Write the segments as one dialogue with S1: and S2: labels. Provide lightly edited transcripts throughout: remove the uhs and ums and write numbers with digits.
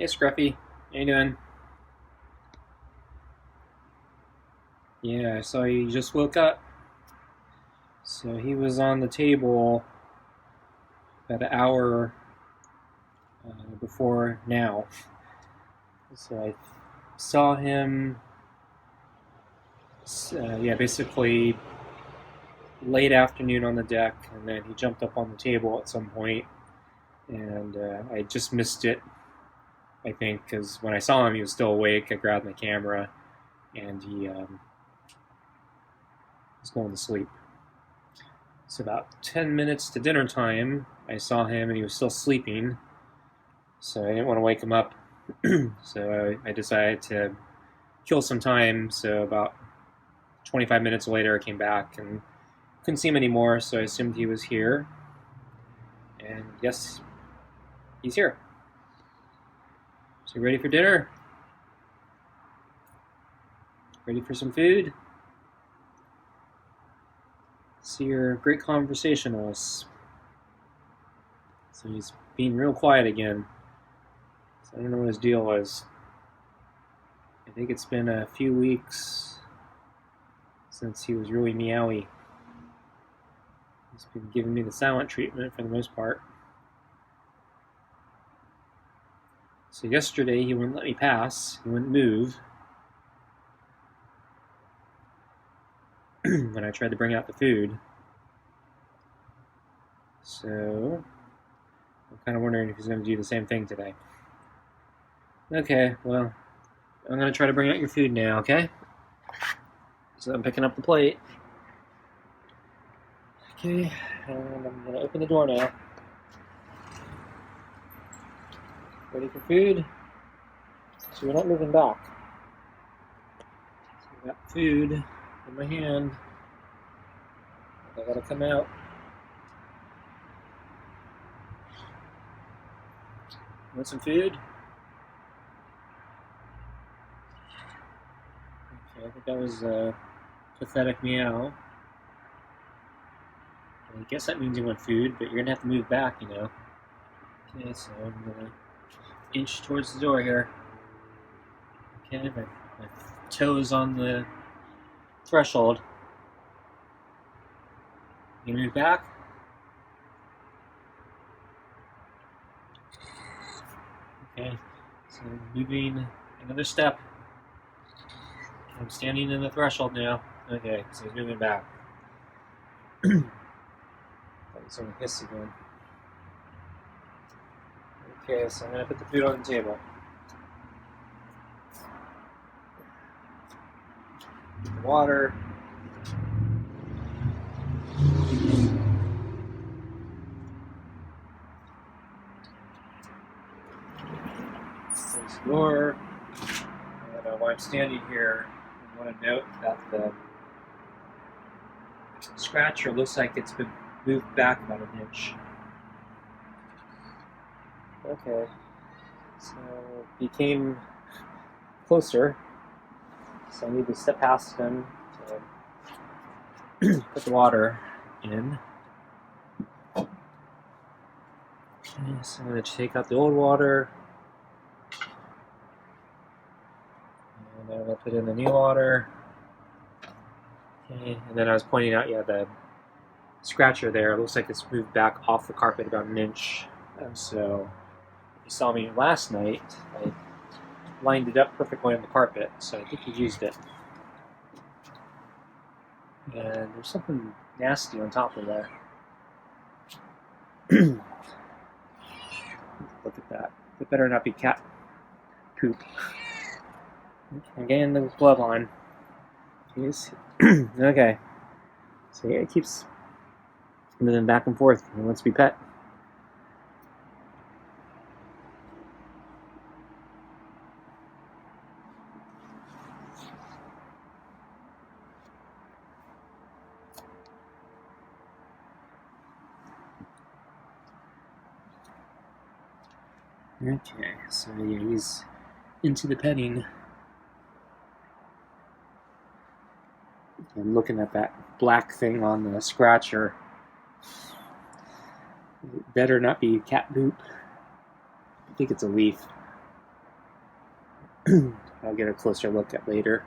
S1: Hey Scruffy, how you doing? Yeah, I saw you just woke up. So he was on the table about an hour before now. So I saw him, basically late afternoon on the deck, and then he jumped up on the table at some point, and I just missed it, I think, because when I saw him, he was still awake. I grabbed my camera, and he was going to sleep. So about 10 minutes to dinner time, I saw him and he was still sleeping. So I didn't want to wake him up. So I decided to kill some time. So about 25 minutes later, I came back and couldn't see him anymore. So I assumed he was here. And yes, he's here. So you ready for dinner? Ready for some food? See your great conversationalist. So he's being real quiet again. So I don't know what his deal was. I think it's been a few weeks since he was really meowy. He's been giving me the silent treatment for the most part. So yesterday he wouldn't let me pass. He wouldn't move. When I tried to bring out the food. So I'm kind of wondering if he's going to do the same thing today. Okay, well, I'm going to try to bring out your food now, okay? So I'm picking up the plate. Okay, and I'm going to open the door now. Ready for food? So we're not moving back. So I got food in my hand. I gotta come out. Want some food? Okay, I think that was a pathetic meow. I guess that means you want food, but you're gonna have to move back, you know. Okay, so I'm gonna inch towards the door here. Okay, my toe is on the threshold. You move back? Okay, so moving another step. I'm standing in the threshold now. Okay, so he's moving back. He's going to hiss again. Okay, so I'm going to put the food on the table. Water. Close the door. And while I'm standing here, I want to note that the scratcher looks like it's been moved back about an inch. Okay, so he came closer, so I need to step past him to put the water in. Okay, so I'm going to take out the old water, and then I'm going to put in the new water. Okay, and then I was pointing out, the scratcher there looks like it's moved back off the carpet about an inch. And so, if you saw me last night, I lined it up perfectly on the carpet, so I think he used it. And there's something nasty on top of there. Look at that. It better not be cat poop. I'm getting the glove on. Okay. So yeah, it keeps moving back and forth. He wants to be pet. Okay, so yeah, he's into the petting. I'm looking at that black thing on the scratcher. It better not be cat poop. I think it's a leaf. I'll get a closer look at later.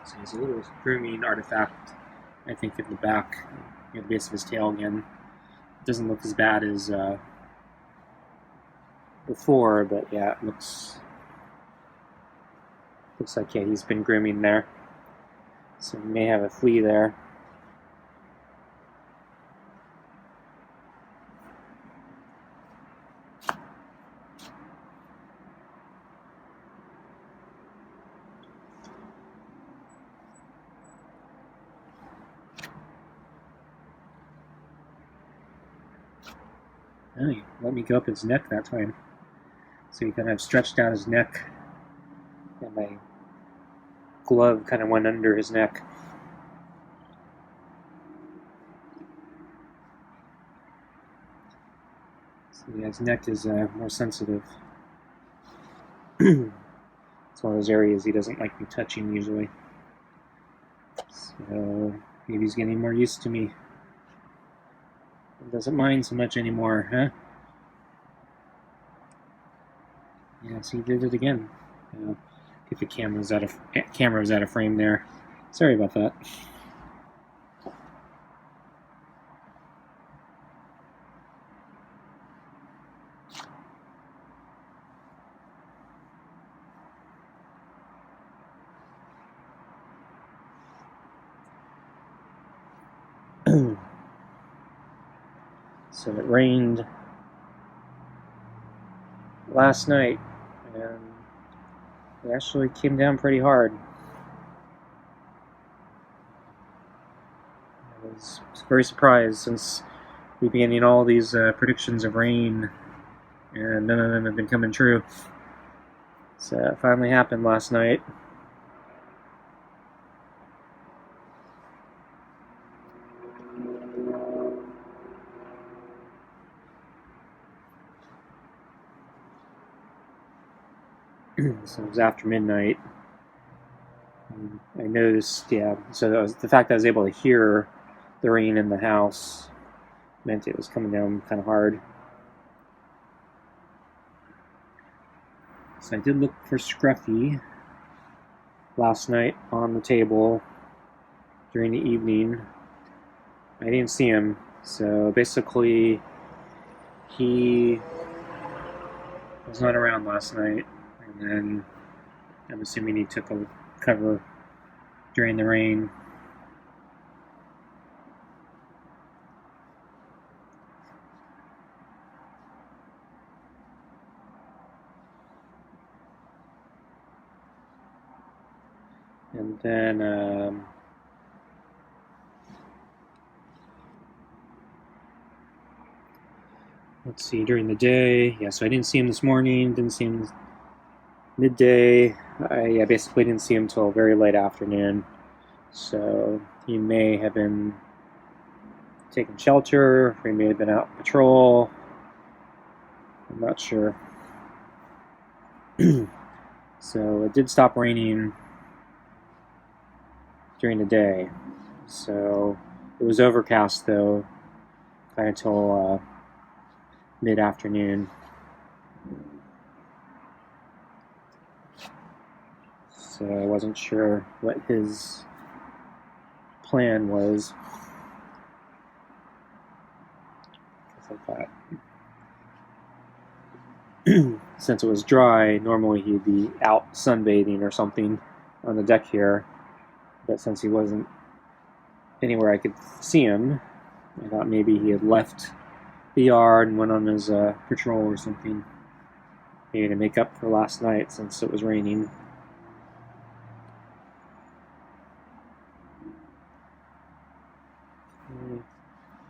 S1: So he's a little grooming artifact, I think, in the back, near the base of his tail again. It doesn't look as bad as before, but yeah, it looks like, yeah, he's been grooming there. So we may have a flea there. Oh, he let me go up his neck that time. So he kind of stretched out his neck, and my glove kind of went under his neck. So yeah, his neck is more sensitive. It's one of those areas he doesn't like me touching usually. So maybe he's getting more used to me. He doesn't mind so much anymore, huh? Yes, he did it again. Get the camera was out of frame there. Sorry about that. So it rained last night, and it actually came down pretty hard. I was very surprised, since we've been getting all these predictions of rain, and none of them have been coming true. So it finally happened last night. So it was after midnight. I noticed, yeah, so that was, the fact that I was able to hear the rain in the house meant it was coming down kind of hard. So I did look for Scruffy last night on the table during the evening. I didn't see him, so basically he was not around last night, and then I'm assuming he took a cover during the rain. And then let's see, during the day, yeah, so I didn't see him this morning, didn't see him midday. I basically didn't see him until very late afternoon. So he may have been taking shelter, or he may have been out on patrol. I'm not sure. So it did stop raining during the day. So it was overcast though, kind of until mid-afternoon. So I wasn't sure what his plan was. Like that. Since it was dry, normally he'd be out sunbathing or something on the deck here, but since he wasn't anywhere I could see him, I thought maybe he had left the yard and went on his patrol or something, maybe to make up for last night since it was raining.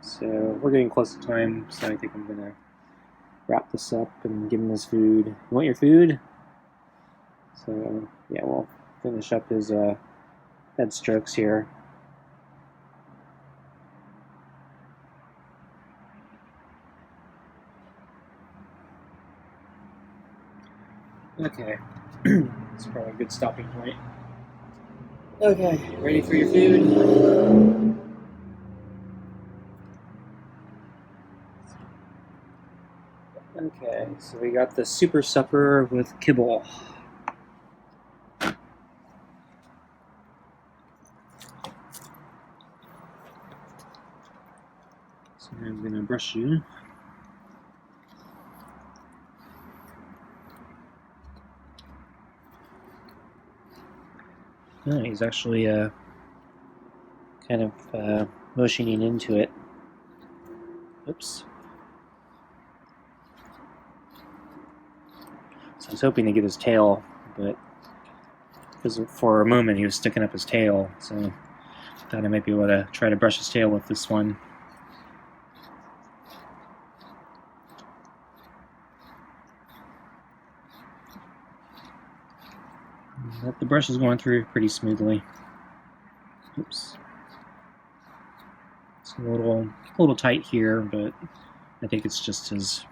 S1: So we're getting close to time, so I think I'm gonna wrap this up and give him his food. You want your food? So yeah, we'll finish up his head strokes here. Okay, it's probably a good stopping point. Okay, ready for your food? Okay, so we got the super supper with kibble. So I'm gonna brush you. Oh, he's actually kind of motioning into it. Oops. So I was hoping to get his tail, but because for a moment he was sticking up his tail, so I thought I might be able to try to brush his tail with this one. But the brush is going through pretty smoothly. Oops. It's a little tight here, but I think it's just his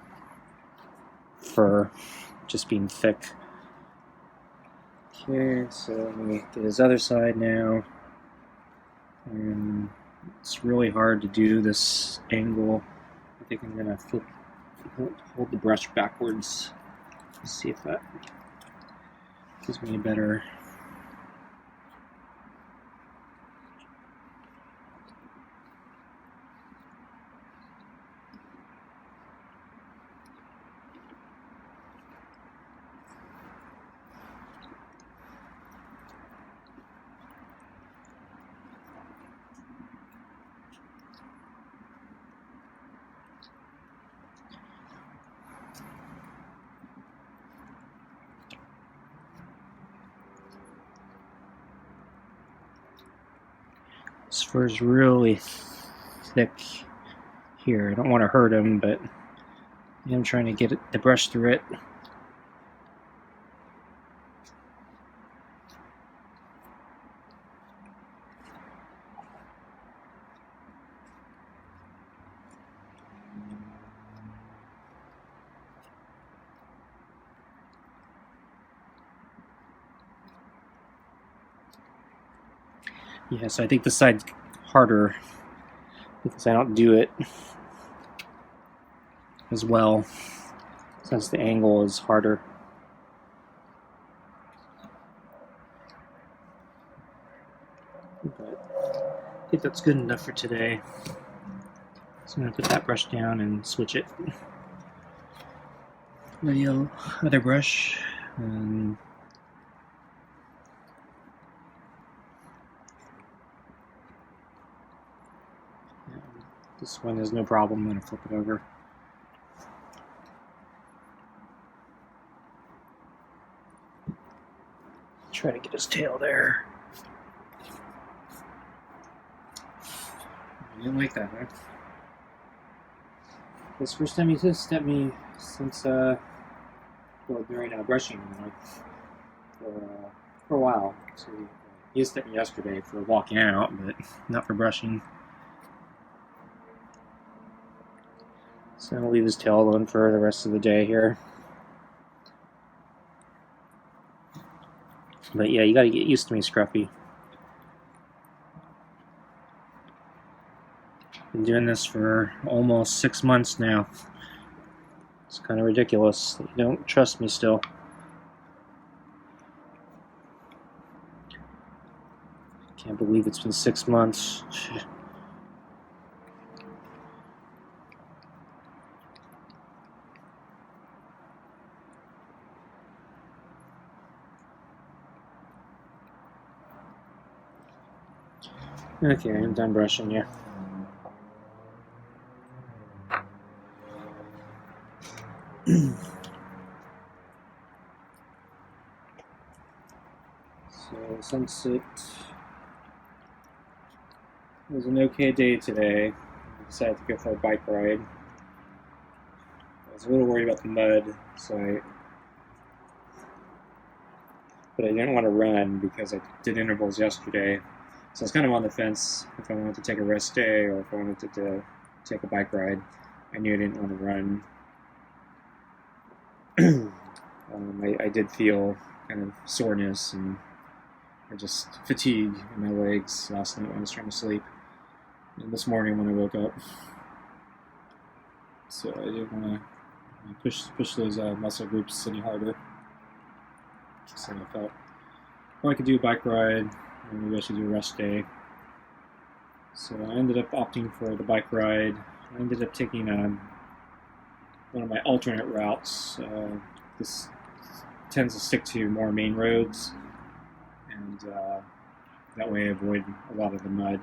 S1: fur just being thick. Okay, so let me get his other side now. And it's really hard to do this angle. I think I'm gonna hold the brush backwards. Let's see if that gives me a better. This fur is really thick here. I don't want to hurt him, but I'm trying to get the brush through it. Yeah, so I think this side's harder because I don't do it as well, since the angle is harder. But I think that's good enough for today. So I'm going to put that brush down and switch it. The other brush. And this one is no problem. I'm going to flip it over. Try to get his tail there. I didn't like that, huh? This first time he just at me since well, during brushing for a while. So he just at me yesterday for walking out, but not for brushing. So I'll leave his tail alone for the rest of the day here. But yeah, you gotta get used to me, Scruffy. Been doing this for almost 6 months now. It's kind of ridiculous that you don't trust me still. Can't believe it's been 6 months. Okay, I'm done brushing you. So since it was an okay day today, I decided to go for a bike ride. I was a little worried about the mud, but I didn't want to run because I did intervals yesterday. So I was kind of on the fence if I wanted to take a rest day or if I wanted to take a bike ride. I knew I didn't want to run. I did feel kind of soreness and just fatigue in my legs last night when I was trying to sleep. And this morning when I woke up. So I didn't want to
S2: push those muscle groups any harder. So I felt, or I could do a bike ride, or maybe I should do a rest day. So I ended up opting for the bike ride. I ended up taking one of my alternate routes. This tends to stick to more main roads, and that way I avoid a lot of the mud.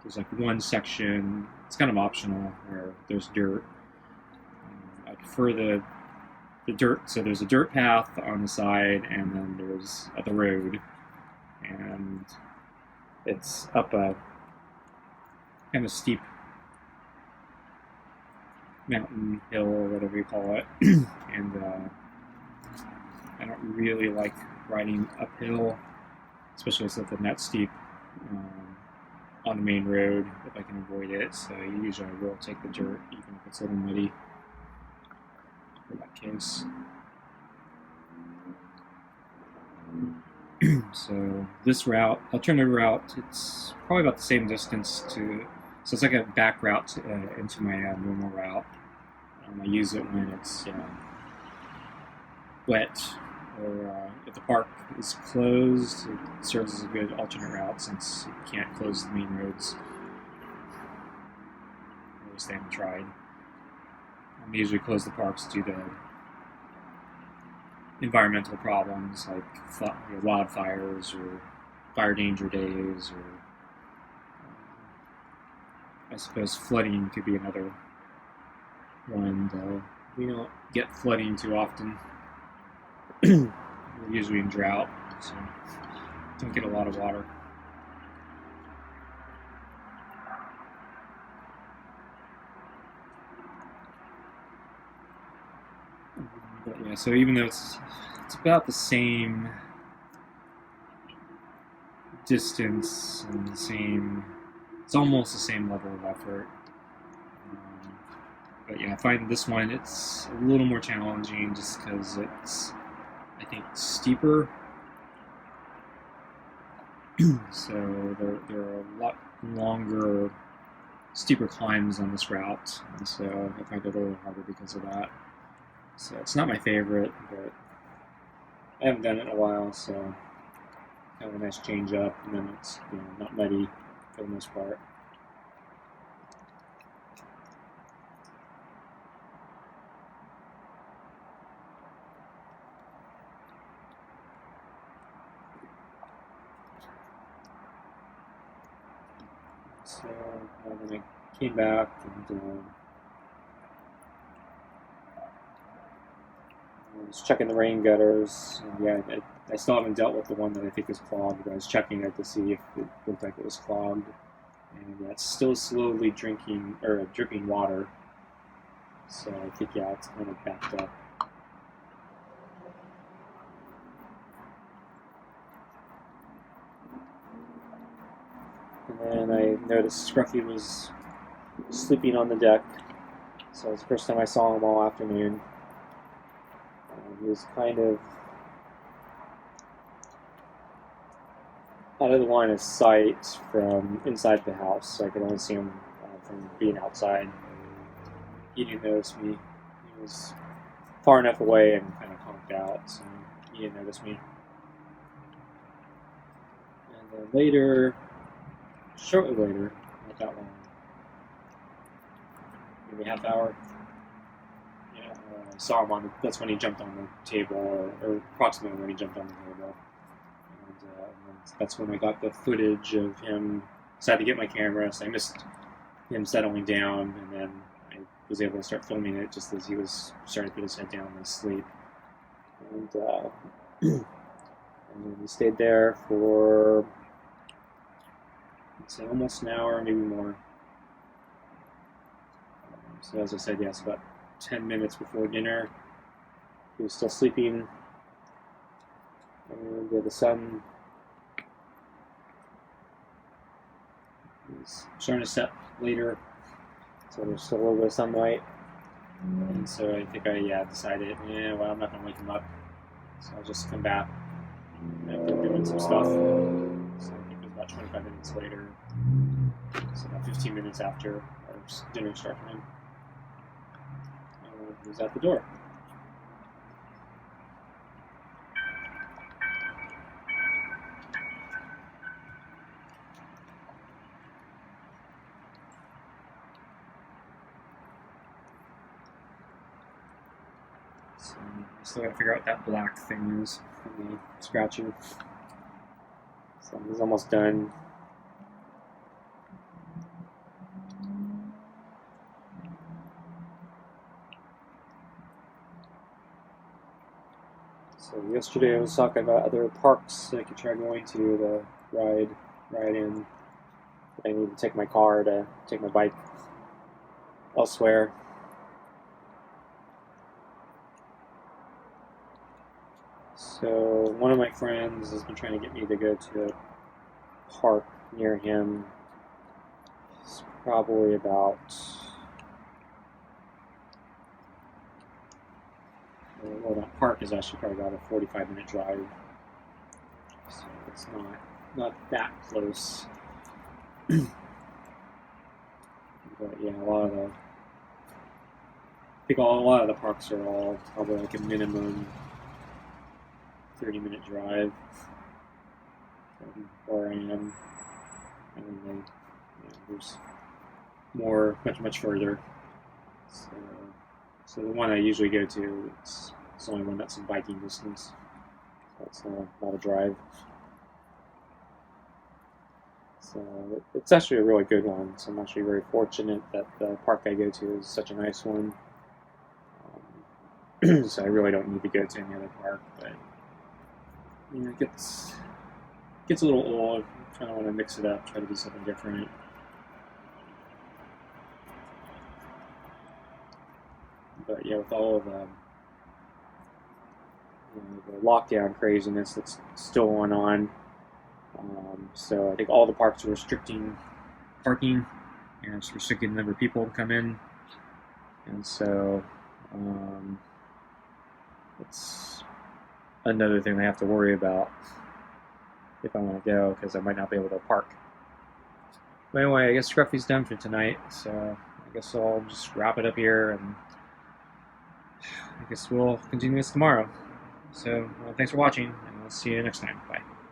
S2: There's like one section, it's kind of optional, where there's dirt. I prefer the dirt, so there's a dirt path on the side, and then there's the road, and it's up a kind of steep mountain hill or whatever you call it, and I don't really like riding uphill, especially something that steep on the main road if I can avoid it. So usually I will take the dirt, even if it's a little muddy for that case. So this route, alternative route, it's probably about the same distance to, so it's like a back route into my normal route. I use it when it's wet, or if the park is closed, it serves as a good alternate route since you can't close the main roads. At least they haven't tried. They usually close the parks due to environmental problems like wildfires or fire danger days, or I suppose flooding could be another one, though we don't get flooding too often. We're usually in drought, so don't get a lot of water. But yeah, so even though it's about the same distance and it's almost the same level of effort. But yeah, I find this one, it's a little more challenging just because it's, I think, steeper. So there are a lot longer, steeper climbs on this route, and so I find it a little harder because of that. So it's not my favorite, but I haven't done it in a while, so kind of a nice change up, and then it's not muddy for the most part. So then I came back and I was checking the rain gutters. And yeah, I still haven't dealt with the one that I think is clogged, but I was checking it to see if it looked like it was clogged. And yeah, it's still slowly dripping water. So I think, yeah, it's kind of backed up. And then I noticed Scruffy was sleeping on the deck. So it was the first time I saw him all afternoon. He was kind of out of the line of sight from inside the house, so I could only see him from being outside. He didn't notice me. He was far enough away and kind of conked out, so he didn't notice me. And then shortly later, not that long, maybe a half hour, I saw him that's when he jumped on the table, or approximately when he jumped on the table. And that's when I got the footage of him. So I had to get my camera, so I missed him settling down, and then I was able to start filming it just as he was starting to put his head down and sleep. And then we stayed there for, I'd say, almost an hour, maybe more. So as I said, yes, about 10 minutes before dinner, he was still sleeping, and the sun was starting to set later, so there's still a little bit of sunlight, and so I think I decided, well, I'm not going to wake him up, so I'll just come back after doing some stuff. So I think it was about 25 minutes later, so about 15 minutes after our dinner started. He was at the door.
S1: So I still gotta figure out what that black thing is from the scratching. So he's almost done. So yesterday I was talking about other parks that I could try going to ride in. I need to take my car to take my bike elsewhere. So one of my friends has been trying to get me to go to a park near him. It's probably about, well, that park is actually probably about a 45-minute drive. So it's not that close. But yeah, a lot of the parks are all probably like a minimum 30-minute drive from where I am. And then there's more, much further. So the one I usually go to, it's the only one that's in biking distance. So it's not a drive. So it's actually a really good one. So I'm actually very fortunate that the park I go to is such a nice one. So I really don't need to go to any other park, but it gets a little old. I kind of want to mix it up, try to do something different. But yeah, with all of the lockdown craziness that's still going on, so I think all the parks are restricting parking, and it's restricting the number of people who come in, and so it's another thing I have to worry about if I want to go, because I might not be able to park. But anyway, I guess Scruffy's done for tonight, so I guess I'll just wrap it up here, and I guess we'll continue this tomorrow. So thanks for watching, and we'll see you next time. Bye.